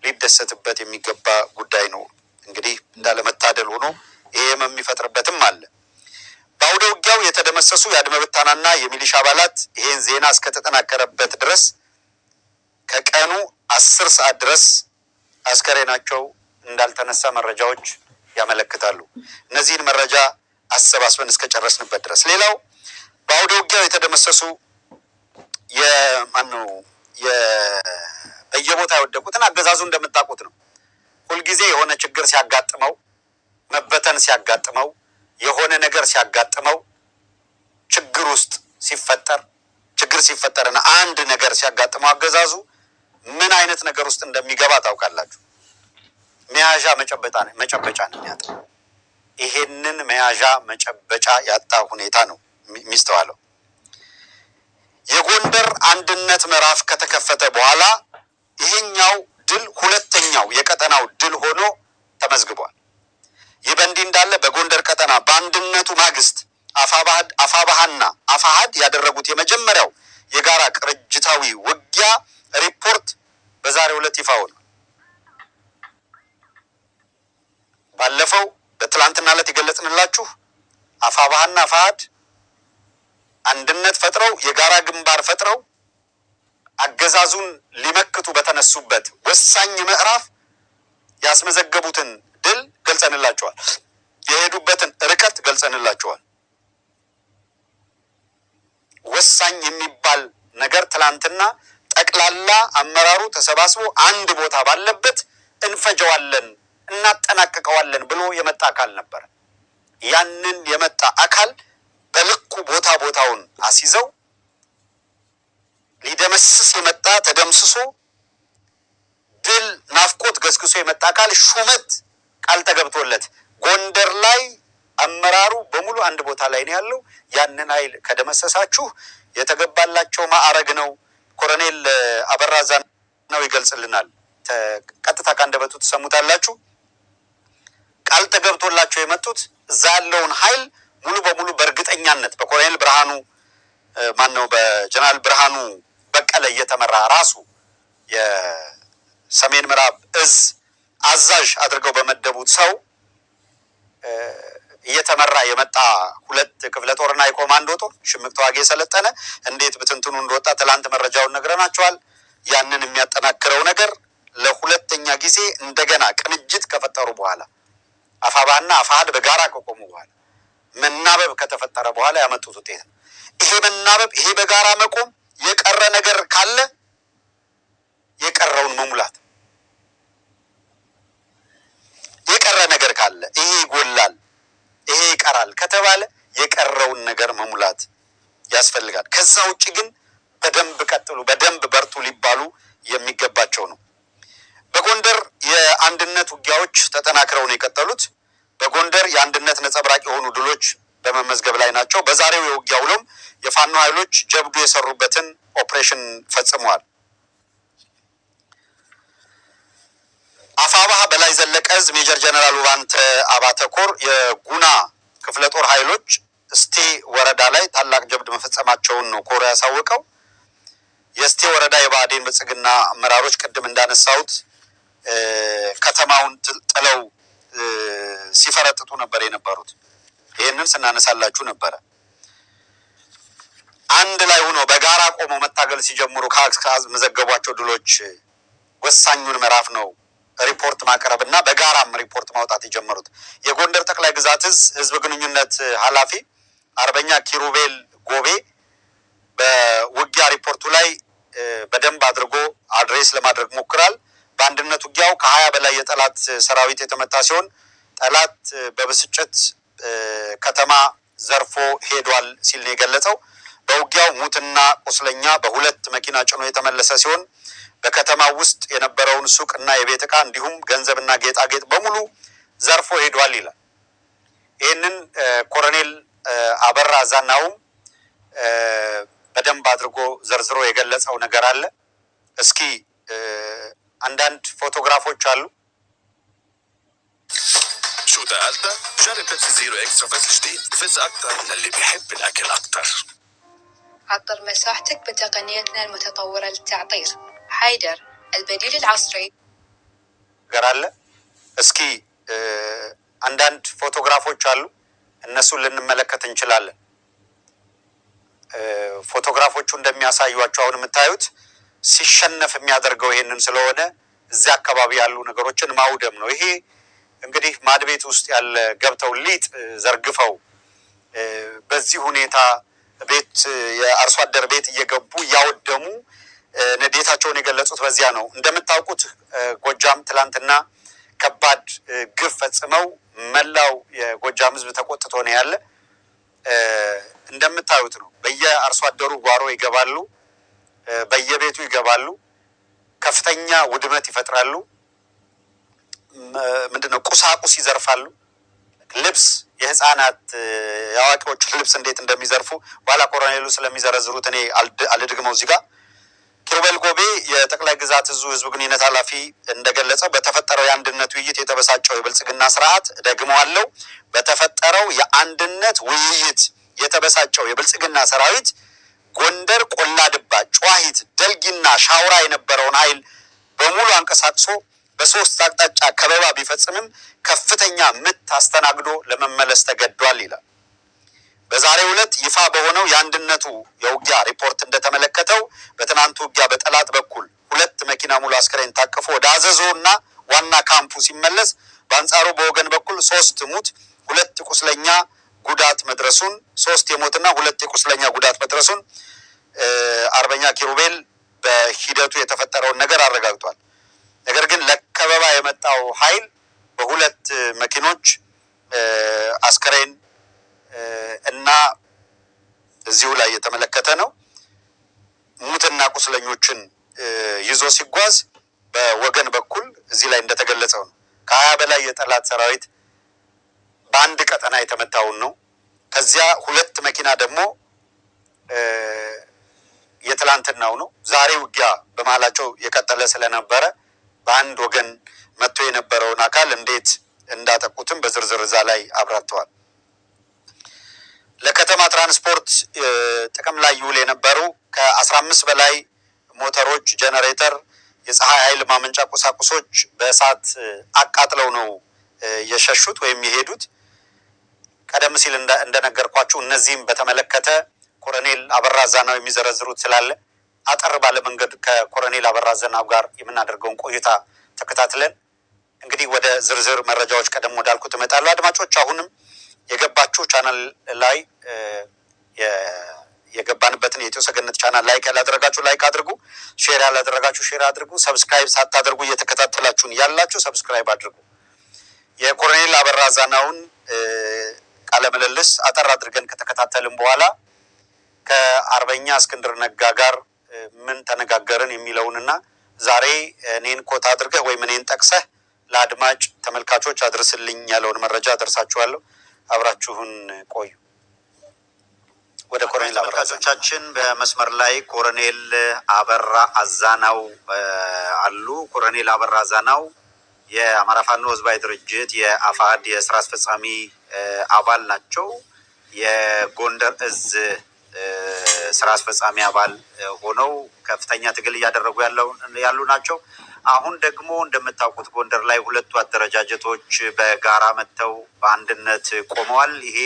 ሊደሰትበት የሚገባ ጉዳይ ነው። እንግዲህ እንዳለመታደል ሆኖ ይሄም የሚፈጥርበትም አለ። በአውደ ውጊያው የተደመሰሱ የአድመ ብተናና የሚሊሻ አባላት ይሄን ዜና እስከተጠናከረበት ድረስ ከቀኑ 10 ሰዓት ድረስ አስከሬናቸው እንዳልተነሳ መረጃዎች ያመለክታሉ። እነዚህን መረጃ አሰባስበን እስከጨረስንበት ድረስ ሌላው በአውደ ውጊያው የተደመሰሱ በየቦታ የወደቁትን አገዛዙ እንደምታውቁት ነው። ሁልጊዜ የሆነ ችግር ሲያጋጥመው፣ መበተን ሲያጋጥመው፣ የሆነ ነገር ሲያጋጥመው፣ ችግር ሲፈጠርና አንድ ነገር ሲያጋጥመው አገዛዙ ምን አይነት ነገር ውስጥ እንደሚገባ ታውቃላችሁ። መያዣ መጨበጫ ነው ያጣው። ይሄንን መያዣ መጨበጫ ያጣ ሁኔታ ነው የሚስተዋለው። የጎንደር አንድነት ምዕራፍ ከተከፈተ በኋላ ይሄኛው ድል ሁለተኛው የቀጠናው ድል ሆኖ ተመዝግቧል። ይህ በእንዲህ እንዳለ በጎንደር ቀጠና በአንድነቱ ማግስት አፋባሃና አፋሃድ ያደረጉት የመጀመሪያው የጋራ ቅርጅታዊ ውጊያ ሪፖርት በዛሬው ዕለት ይፋ ሆኗል። ባለፈው በትላንትና ዕለት የገለጽንላችሁ አፋባሃና አፋሃድ አንድነት ፈጥረው የጋራ ግንባር ፈጥረው አገዛዙን ሊመክቱ በተነሱበት ወሳኝ ምዕራፍ ያስመዘገቡትን ድል ገልጸንላችኋል። የሄዱበትን ርቀት ገልጸንላችኋል። ወሳኝ የሚባል ነገር ትላንትና ጠቅላይ ጠቅላላ አመራሩ ተሰባስቦ አንድ ቦታ ባለበት እንፈጀዋለን እናጠናቅቀዋለን ብሎ የመጣ አካል ነበር። ያንን የመጣ አካል በልኩ ቦታውን አስይዘው ሊደመስስ የመጣ ተደምስሶ ድል ናፍቆት ገስግሶ የመጣ አካል ሹመት ቃል ተገብቶለት ጎንደር ላይ አመራሩ በሙሉ አንድ ቦታ ላይ ነው ያለው። ያንን ኃይል ከደመሰሳችሁ የተገባላቸው ማዕረግ ነው። ኮሎኔል አበራ ዛናው ይገልጽልናል። ቀጥታ ካንደበቱ ተሰሙታላችሁ። ቃል ተገብቶላቸው የመጡት እዛ ያለውን ኃይል ሙሉ በሙሉ በእርግጠኛነት በኮሎኔል ብርሃኑ በጀነራል ብርሃኑ በቀለ እየተመራ ራሱ የሰሜን ምዕራብ እዝ አዛዥ አድርገው በመደቡት ሰው እየተመራ የመጣ ሁለት ክፍለ ጦርና የኮማንዶ ጦር ሽምቅ ተዋጊ የሰለጠነ እንዴት ብትንትኑ እንደወጣ ትላንት መረጃውን ነግረናቸዋል። ያንን የሚያጠናክረው ነገር ለሁለተኛ ጊዜ እንደገና ቅንጅት ከፈጠሩ በኋላ አፋባና አፋሃድ በጋራ ከቆሙ በኋላ መናበብ ከተፈጠረ በኋላ ያመጡት ውጤት ነው። ይሄ መናበብ፣ ይሄ በጋራ መቆም፣ የቀረ ነገር ካለ የቀረውን መሙላት፣ የቀረ ነገር ካለ ይሄ ይጎላል፣ ይሄ ይቀራል ከተባለ የቀረውን ነገር መሙላት ያስፈልጋል። ከዛ ውጭ ግን በደንብ ቀጥሉ፣ በደንብ በርቱ ሊባሉ የሚገባቸው ነው። በጎንደር የአንድነት ውጊያዎች ተጠናክረው ነው የቀጠሉት። በጎንደር የአንድነት ነጸብራቅ የሆኑ ድሎች በመመዝገብ ላይ ናቸው። በዛሬው የውጊያ ውሎም የፋኖ ኃይሎች ጀብዱ የሰሩበትን ኦፕሬሽን ፈጽመዋል። አፋባህ በላይ ዘለቀ ዕዝ ሜጀር ጀነራል ውባንተ አባተ ኮር የጉና ክፍለ ጦር ኃይሎች እስቴ ወረዳ ላይ ታላቅ ጀብድ መፈጸማቸውን ነው ኮር ያሳወቀው። የእስቴ ወረዳ የብአዴን ብልጽግና አመራሮች ቅድም እንዳነሳሁት ከተማውን ጥለው ሲፈረጥጡ ነበር የነበሩት። ይህንን ስናነሳላችሁ ነበረ። አንድ ላይ ሆኖ በጋራ ቆመው መታገል ሲጀምሩ ካስመዘገቧቸው ድሎች ወሳኙን ምዕራፍ ነው ሪፖርት ማቅረብ እና በጋራም ሪፖርት ማውጣት የጀመሩት። የጎንደር ጠቅላይ ግዛት ዕዝ ህዝብ ግንኙነት ኃላፊ አርበኛ ኪሩቤል ጎቤ በውጊያ ሪፖርቱ ላይ በደንብ አድርጎ አድሬስ ለማድረግ ሞክራል። በአንድነት ውጊያው ከ20 በላይ የጠላት ሰራዊት የተመታ ሲሆን ጠላት በብስጭት ከተማ ዘርፎ ሄዷል ሲል ነው የገለጸው። በውጊያው ሙትና ቁስለኛ በሁለት መኪና ጭኖ የተመለሰ ሲሆን በከተማ ውስጥ የነበረውን ሱቅና የቤት ዕቃ እንዲሁም ገንዘብና ጌጣጌጥ በሙሉ ዘርፎ ሄዷል ይላል። ይህንን ኮሎኔል አበራ ዛናውም በደንብ አድርጎ ዘርዝሮ የገለጸው ነገር aለ። እስኪ አንዳንድ ፎቶግራፎች አሉ። شو تقلت؟ جرب بيبسي زيرو اكسترا فاز جديد، فز اكتر للي بيحب الاكل اكتر. عطر مساحتك بتقنيتنا المتطورة للتعطير. حيدر البديل العصري. ገራለ እስኪ አንዳንድ ፎቶግራፎች አሉ። እነሱን ልንመለከት እንችላለን። ፎቶግራፎቹ እንደሚያሳዩአቸው አሁን የምታዩት ሲሸነፍ የሚያደርገው ይሄንን ስለሆነ እዚያ አካባቢ ያሉ ነገሮችን ማውደም ነው። ይሄ እንግዲህ ማድቤት ውስጥ ያለ ገብተው ሊጥ ዘርግፈው በዚህ ሁኔታ ቤት የአርሶ አደር ቤት እየገቡ ያወደሙ ንዴታቸውን የገለጹት በዚያ ነው። እንደምታውቁት ጎጃም ትላንትና ከባድ ግፍ ፈጽመው መላው የጎጃም ህዝብ ተቆጥቶ ነው ያለ። እንደምታዩት ነው። በየአርሶ አደሩ ጓሮ ይገባሉ፣ በየቤቱ ይገባሉ፣ ከፍተኛ ውድመት ይፈጥራሉ። ምንድነው ቁሳቁስ ይዘርፋሉ። ልብስ፣ የህፃናት የአዋቂዎች ልብስ እንዴት እንደሚዘርፉ ባላ ኮሎኔሉ ስለሚዘረዝሩት እኔ አልድግመው እዚህ ጋር። ኪሩቤል ጎቤ የጠቅላይ ግዛት ዕዙ ህዝብ ግንኙነት ኃላፊ እንደገለጸው በተፈጠረው የአንድነት ውይይት የተበሳጨው የብልጽግና ስርዓት ደግመዋለው፣ በተፈጠረው የአንድነት ውይይት የተበሳጨው የብልጽግና ሰራዊት ጎንደር፣ ቆላድባ፣ ጨዋሂት፣ ደልጊና ሻውራ የነበረውን ኃይል በሙሉ አንቀሳቅሶ በሶስት አቅጣጫ ከበባ ቢፈጽምም ከፍተኛ ምት አስተናግዶ ለመመለስ ተገዷል ይላል። በዛሬው ዕለት ይፋ በሆነው የአንድነቱ የውጊያ ሪፖርት እንደተመለከተው በትናንቱ ውጊያ በጠላት በኩል 2 መኪና ሙሉ አስከሬን ታቅፎ ወደ አዘዞና ዋና ካምፑ ሲመለስ፣ በአንጻሩ በወገን በኩል 3 ሙት 2 ቁስለኛ ጉዳት መድረሱን 3 የሞትና 2 የቁስለኛ ጉዳት መድረሱን አርበኛ ኪሩቤል በሂደቱ የተፈጠረውን ነገር አረጋግጧል። ነገር ግን ለከበባ የመጣው ኃይል በሁለት መኪኖች አስከሬን እና እዚሁ ላይ የተመለከተ ነው ሙትና ቁስለኞችን ይዞ ሲጓዝ በወገን በኩል እዚህ ላይ እንደተገለጸው ነው ከ20 በላይ የጠላት ሰራዊት በአንድ ቀጠና የተመታውን ነው። ከዚያ ሁለት መኪና ደግሞ የትላንትናው ነው። ዛሬ ውጊያ በመሃላቸው የቀጠለ ስለነበረ በአንድ ወገን መጥቶ የነበረውን አካል እንዴት እንዳጠቁትም በዝርዝር እዛ ላይ አብራርተዋል። ለከተማ ትራንስፖርት ጥቅም ላይ ይውል የነበሩ ከ15 በላይ ሞተሮች፣ ጄኔሬተር፣ የፀሐይ ኃይል ማመንጫ ቁሳቁሶች በእሳት አቃጥለው ነው የሸሹት ወይም የሄዱት። ቀደም ሲል እንደነገርኳችሁ እነዚህም በተመለከተ ኮሎኔል አበራ አዛናው የሚዘረዝሩት ስላለ አጠር ባለ መንገድ ከኮሎኔል አበራ አዛናው ጋር የምናደርገውን ቆይታ ተከታትለን እንግዲህ ወደ ዝርዝር መረጃዎች ቀደም ወዳልኩት እመጣለሁ። አድማጮች አሁንም የገባችሁ ቻናል ላይ የገባንበትን የኢትዮ ሰገነት ቻናል ላይክ ያላደረጋችሁ ላይክ አድርጉ፣ ሼር ያላደረጋችሁ ሼር አድርጉ፣ ሰብስክራይብ ሳታደርጉ እየተከታተላችሁን ያላችሁ ሰብስክራይብ አድርጉ። የኮሎኔል አበራ አዛናውን ቃለ ምልልስ አጠር አድርገን ከተከታተልን በኋላ ከአርበኛ እስክንድር ነጋ ጋር ምን ተነጋገርን የሚለውንና ዛሬ እኔን ኮታ አድርገህ ወይም እኔን ጠቅሰህ ለአድማጭ ተመልካቾች አድርስልኝ ያለውን መረጃ አደርሳችኋለሁ። አብራችሁን ቆዩ። ወደ ኮሎኔል ተመልካቾቻችን በመስመር ላይ ኮሎኔል አበራ አዛናው አሉ። ኮሎኔል አበራ አዛናው የአማራ ፋኖ ህዝባዊ ድርጅት የአፋድ የስራ አስፈጻሚ አባል ናቸው። የጎንደር እዝ ስራ አስፈጻሚ አባል ሆነው ከፍተኛ ትግል እያደረጉ ያሉ ናቸው። አሁን ደግሞ እንደምታውቁት ጎንደር ላይ ሁለቱ አደረጃጀቶች በጋራ መጥተው በአንድነት ቆመዋል። ይሄ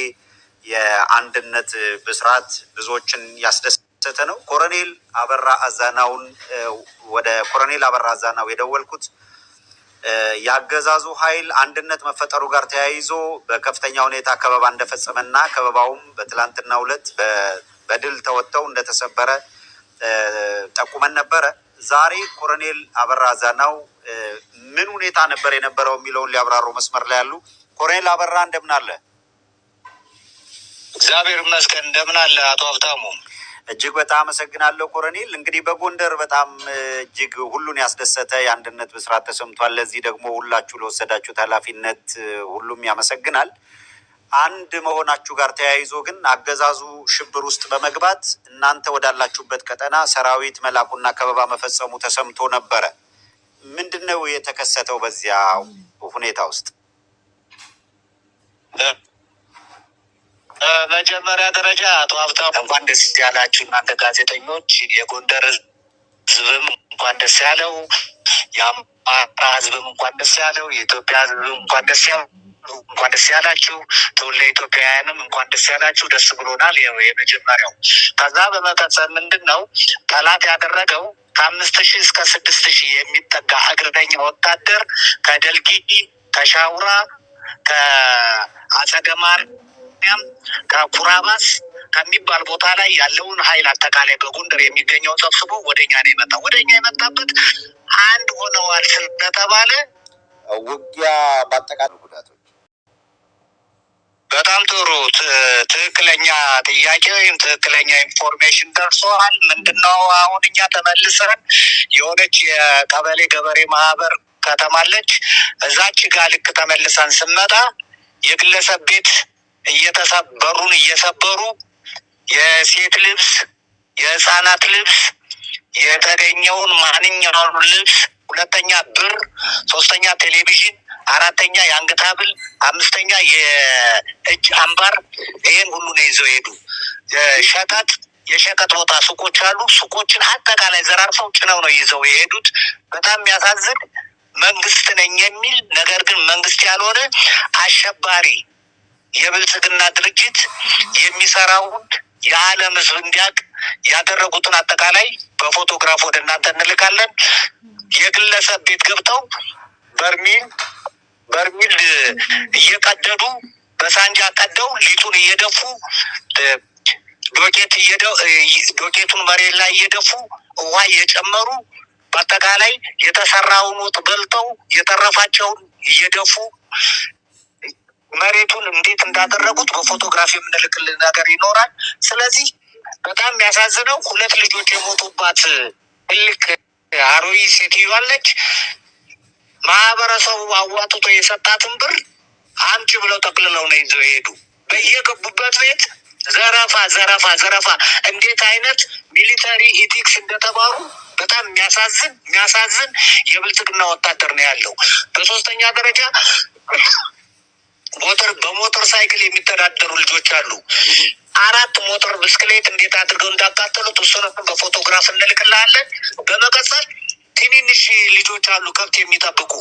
የአንድነት ብስራት ብዙዎችን ያስደሰተ ነው። ኮሎኔል አበራ አዛናውን ወደ ኮሎኔል አበራ አዛናው የደወልኩት ያገዛዙ ኃይል አንድነት መፈጠሩ ጋር ተያይዞ በከፍተኛ ሁኔታ ከበባ እንደፈጸመና ከበባውም በትላንትናው ዕለት በድል ተወጥተው እንደተሰበረ ጠቁመን ነበረ። ዛሬ ኮሎኔል አበራ አዛናው ምን ሁኔታ ነበር የነበረው የሚለውን ሊያብራሩ መስመር ላይ ያሉ። ኮሎኔል አበራ እንደምን አለ? እግዚአብሔር ይመስገን። እንደምን አለ አቶ ሀብታሙ? እጅግ በጣም አመሰግናለሁ ኮሎኔል። እንግዲህ በጎንደር በጣም እጅግ ሁሉን ያስደሰተ የአንድነት ብስራት ተሰምቷል። ለዚህ ደግሞ ሁላችሁ ለወሰዳችሁት ኃላፊነት ሁሉም ያመሰግናል። አንድ መሆናችሁ ጋር ተያይዞ ግን አገዛዙ ሽብር ውስጥ በመግባት እናንተ ወዳላችሁበት ቀጠና ሰራዊት መላኩና ከበባ መፈጸሙ ተሰምቶ ነበረ። ምንድነው የተከሰተው በዚያ ሁኔታ ውስጥ? በመጀመሪያ ደረጃ አቶ ሀብታሙ እንኳን ደስ ያላችሁ እናንተ ጋዜጠኞች፣ የጎንደር ህዝብም እንኳን ደስ ያለው፣ የአማራ ህዝብም እንኳን ደስ ያለው፣ የኢትዮጵያ ህዝብም እንኳን ደስ ያለው፣ እንኳን ደስ ያላችሁ። ትውልደ ኢትዮጵያውያንም እንኳን ደስ ያላችሁ። ደስ ብሎናል። የመጀመሪያው። ከዛ በመቀጠል ምንድን ነው ጠላት ያደረገው ከ5,000 እስከ 6,000 የሚጠጋ እግረኛ ወታደር ከደልጊ፣ ከሻውራ፣ ከአጸደ ማርያም፣ ከኩራባስ ከሚባል ቦታ ላይ ያለውን ኃይል አጠቃላይ በጎንደር የሚገኘው ሰብስቦ ወደኛ ነው የመጣው። ወደኛ የመጣበት አንድ ሆነዋል ስለተባለ ውጊያ በአጠቃላይ ጉዳቶች በጣም ጥሩ ትክክለኛ ጥያቄ ወይም ትክክለኛ ኢንፎርሜሽን ደርሶሃል። ምንድነው አሁን እኛ ተመልሰን የሆነች የቀበሌ ገበሬ ማህበር ከተማለች እዛች ጋር ልክ ተመልሰን ስንመጣ የግለሰብ ቤት በሩን እየሰበሩ የሴት ልብስ፣ የህፃናት ልብስ፣ የተገኘውን ማንኛውን ልብስ፣ ሁለተኛ ብር፣ ሶስተኛ ቴሌቪዥን፣ አራተኛ የአንገት ሐብል፣ አምስተኛ የእጅ አምባር፣ ይሄን ሁሉ ነው ይዘው ሄዱ። የሸቀጥ ቦታ ሱቆች አሉ። ሱቆችን አጠቃላይ ዘራርፈው ጭነው ነው ይዘው የሄዱት። በጣም የሚያሳዝን መንግስት ነኝ የሚል ነገር ግን መንግስት ያልሆነ አሸባሪ የብልጽግና ድርጅት የሚሰራውን የዓለም ህዝብ እንዲያውቅ ያደረጉትን አጠቃላይ በፎቶግራፍ ወደ እናንተ እንልካለን። የግለሰብ ቤት ገብተው በርሚል እየቀደዱ በሳንጃ ቀደው ሊጡን እየደፉ ዶቄቱን መሬት ላይ እየደፉ ውሃ እየጨመሩ በአጠቃላይ የተሰራውን ወጥ በልተው የተረፋቸውን እየደፉ መሬቱን እንዴት እንዳደረጉት በፎቶግራፊ የምንልክልን ነገር ይኖራል። ስለዚህ በጣም የሚያሳዝነው 2 ልጆች የሞቱባት ትልቅ አሮይ ሴትዮ አለች። ማህበረሰቡ አዋጥቶ የሰጣትን ብር አምጪ ብለው ጠቅልለው ነው ይዘው ሄዱ። በየገቡበት ቤት ዘረፋ። እንዴት አይነት ሚሊተሪ ኢቲክስ እንደተባሉ በጣም የሚያሳዝን የብልጽግና ወታደር ነው ያለው። በሶስተኛ ደረጃ በሞተር ሳይክል የሚተዳደሩ ልጆች አሉ። 4 ሞተር ብስክሌት እንዴት አድርገው እንዳቃጠሉት እሱንም በፎቶግራፍ እንልክልሃለን። በመቀጠል ትንንሽ ልጆች አሉ ከብት የሚጠብቁ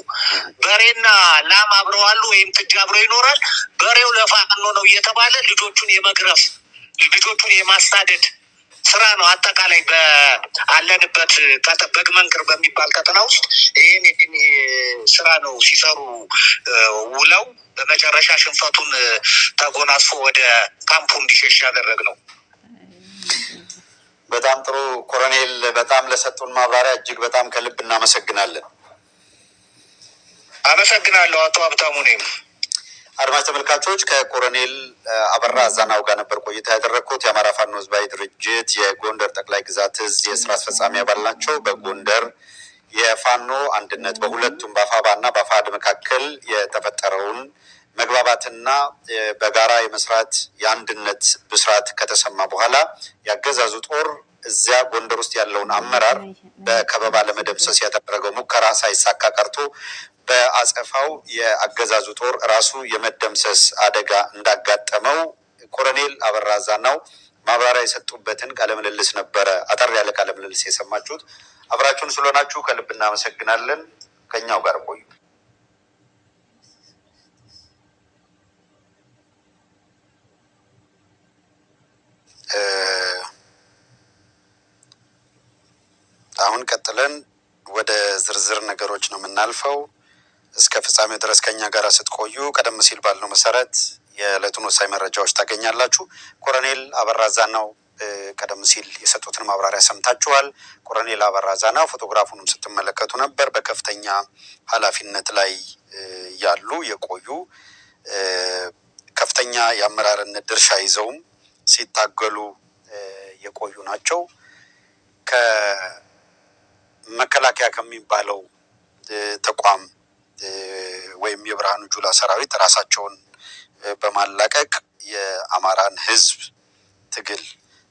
በሬና ላም አብረው አሉ፣ ወይም ጥጃ አብረው ይኖራል። በሬው ለፋኖ ነው እየተባለ ልጆቹን የመግረፍ ልጆቹን የማሳደድ ስራ ነው። አጠቃላይ በአለንበት በግ መንክር በሚባል ቀጠና ውስጥ ይህን ስራ ነው ሲሰሩ ውለው በመጨረሻ ሽንፈቱን ተጎናጽፎ ወደ ካምፑ እንዲሸሽ ያደረግ ነው። በጣም ጥሩ ኮሎኔል፣ በጣም ለሰጡን ማብራሪያ እጅግ በጣም ከልብ እናመሰግናለን። አመሰግናለሁ አቶ ሀብታሙ። እኔም አድማጭ ተመልካቾች ከኮሎኔል አበራ አዛናው ጋር ነበር ቆይታ ያደረግኩት። የአማራ ፋኖ ህዝባዊ ድርጅት የጎንደር ጠቅላይ ግዛት እዝ የስራ አስፈጻሚ አባል ናቸው። በጎንደር የፋኖ አንድነት በሁለቱም በአፋባ እና በአፋድ መካከል የተፈጠረውን መግባባትና በጋራ የመስራት የአንድነት ብስራት ከተሰማ በኋላ ያገዛዙ ጦር እዚያ ጎንደር ውስጥ ያለውን አመራር በከበባ ለመደምሰስ ያደረገው ሙከራ ሳይሳካ ቀርቶ በአጸፋው የአገዛዙ ጦር ራሱ የመደምሰስ አደጋ እንዳጋጠመው ኮሎኔል አበራ አዛናው ማብራሪያ የሰጡበትን ቃለምልልስ ነበረ። አጠር ያለ ቃለምልልስ የሰማችሁት። አብራችሁን ስለሆናችሁ ከልብ እናመሰግናለን። ከኛው ጋር ቆዩ። አሁን ቀጥለን ወደ ዝርዝር ነገሮች ነው የምናልፈው። እስከ ፍጻሜው ድረስ ከኛ ጋር ስትቆዩ ቀደም ሲል ባልነው መሰረት የዕለቱን ወሳኝ መረጃዎች ታገኛላችሁ። ኮሎኔል አበራ አዛናው ቀደም ሲል የሰጡትን ማብራሪያ ሰምታችኋል። ኮሎኔል አበራ አዛናው ፎቶግራፉንም ስትመለከቱ ነበር። በከፍተኛ ኃላፊነት ላይ ያሉ የቆዩ ከፍተኛ የአመራርነት ድርሻ ይዘውም ሲታገሉ የቆዩ ናቸው። ከመከላከያ ከሚባለው ተቋም ወይም የብርሃኑ ጁላ ሰራዊት ራሳቸውን በማላቀቅ የአማራን ሕዝብ ትግል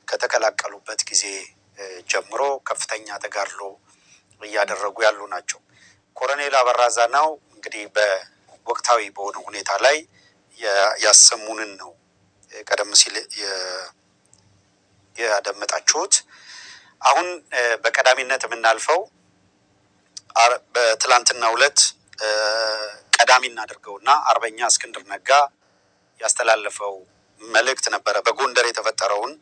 ከተቀላቀሉበት ጊዜ ጀምሮ ከፍተኛ ተጋድሎ እያደረጉ ያሉ ናቸው። ኮሎኔል አበራ አዛናው እንግዲህ በወቅታዊ በሆነ ሁኔታ ላይ ያሰሙንን ነው ቀደም ሲል ያደመጣችሁት። አሁን በቀዳሚነት የምናልፈው በትላንትናው ዕለት ቀዳሚ እናደርገውና አርበኛ እስክንድር ነጋ ያስተላለፈው መልእክት ነበረ። በጎንደር የተፈጠረውን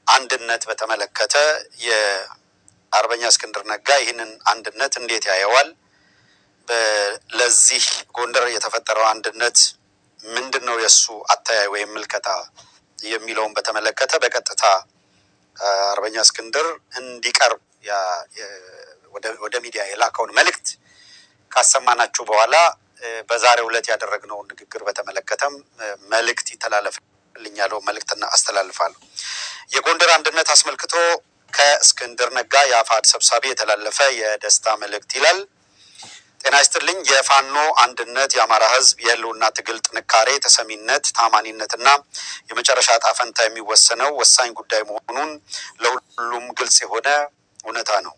አንድነት በተመለከተ የአርበኛ እስክንድር ነጋ ይህንን አንድነት እንዴት ያየዋል? ለዚህ ጎንደር የተፈጠረው አንድነት ምንድን ነው የእሱ አተያይ ወይም ምልከታ የሚለውን በተመለከተ በቀጥታ አርበኛ እስክንድር እንዲቀርብ ወደ ሚዲያ የላከውን መልእክት ካሰማናችሁ በኋላ በዛሬው ዕለት ያደረግነውን ንግግር በተመለከተም መልእክት ይተላለፍልኝ ያለው መልእክትና አስተላልፋለሁ። የጎንደር አንድነት አስመልክቶ ከእስክንድር ነጋ የአፋድ ሰብሳቢ የተላለፈ የደስታ መልእክት ይላል። ጤና ይስጥልኝ። የፋኖ አንድነት የአማራ ሕዝብ የህልውና ትግል ጥንካሬ፣ ተሰሚነት፣ ታማኒነትና የመጨረሻ ዕጣ ፈንታ የሚወሰነው ወሳኝ ጉዳይ መሆኑን ለሁሉም ግልጽ የሆነ እውነታ ነው።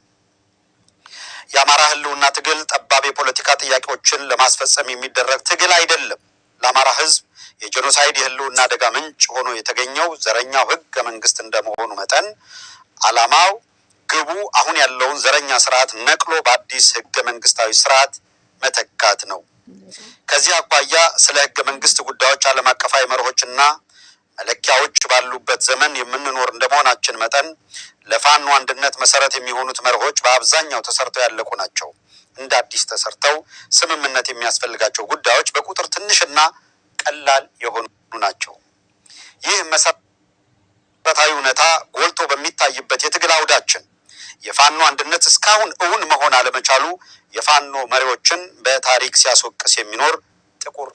የአማራ ህልውና ትግል ጠባብ የፖለቲካ ጥያቄዎችን ለማስፈጸም የሚደረግ ትግል አይደለም። ለአማራ ሕዝብ የጄኖሳይድ የህልውና አደጋ ምንጭ ሆኖ የተገኘው ዘረኛው ህገ መንግስት እንደመሆኑ መጠን ዓላማው ግቡ አሁን ያለውን ዘረኛ ስርዓት ነቅሎ በአዲስ ህገ መንግስታዊ ስርዓት መተካት ነው። ከዚህ አኳያ ስለ ህገ መንግስት ጉዳዮች ዓለም አቀፋዊ መርሆችና መለኪያዎች ባሉበት ዘመን የምንኖር እንደመሆናችን መጠን ለፋኖ አንድነት መሰረት የሚሆኑት መርሆች በአብዛኛው ተሰርተው ያለቁ ናቸው። እንደ አዲስ ተሰርተው ስምምነት የሚያስፈልጋቸው ጉዳዮች በቁጥር ትንሽና ቀላል የሆኑ ናቸው። ይህ መሰረታዊ ቅጽበታዊ እውነታ ጎልቶ በሚታይበት የትግል አውዳችን የፋኖ አንድነት እስካሁን እውን መሆን አለመቻሉ የፋኖ መሪዎችን በታሪክ ሲያስወቅስ የሚኖር ጥቁር